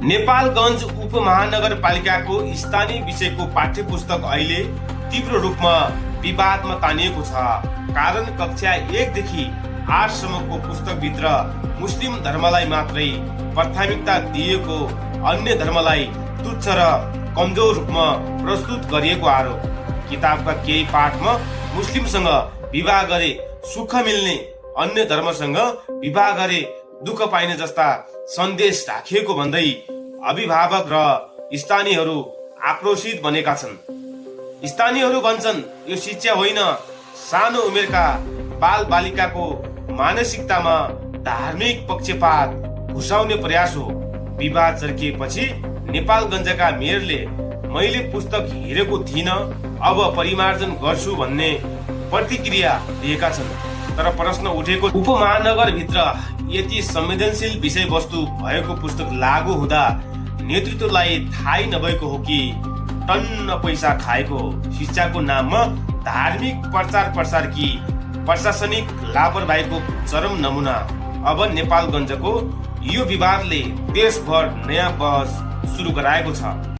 नेपालगञ्ज उपमहानगरपालिकाको स्थानीय विषयको पाठ्यपुस्तक अहिले तीव्र रूपमा विवादमा तानिएको छ। कारण कक्षा 1 देखि 8 सम्मको पुस्तकभित्र मुस्लिम धर्मलाई मात्रै प्राथमिकता दिएको, अन्य धर्मलाई तुच्छ र कमजोर रूपमा प्रस्तुत गरिएको आरोप। किताबका केही पाठमा मुस्लिमसँग विवाह गरे सुख मिल्ने, अन्य धर्मसँग विवाह गरे दुःख पाइने जस्ता सन्देश राखिएको भन्दै अभिभावक र स्थानीयहरू आक्रोशित बनेका छन्। स्थानीयहरू भन्छन् यो शिक्षा होइन, सानो उमेरका बाल बालिकाको मानसिकतामा धार्मिक पक्षपात घुसाउने प्रयास हो। विवाद चर्किएपछि नेपालगञ्जका मेयरले मैले पुस्तक हेरेको थिइनँ, अब परिमार्जन गर्छु भन्ने प्रतिक्रिया दिएका छन्। तर प्रश्न उठेको, उपमहानगरभित्र यति संवेदनशील विषयवस्तु भएको पुस्तक लागू हुँदा नेतृत्वलाई थाहै नभएको हो कि टन्न पैसा खाएको? शिक्षाको नाममा धार्मिक प्रचार प्रसार कि प्रशासनिक लापरवाहीको चरम नमुना। अब नेपालगञ्जको यो विवादले देशभर नयाँ बहस सुरु गराएको छ।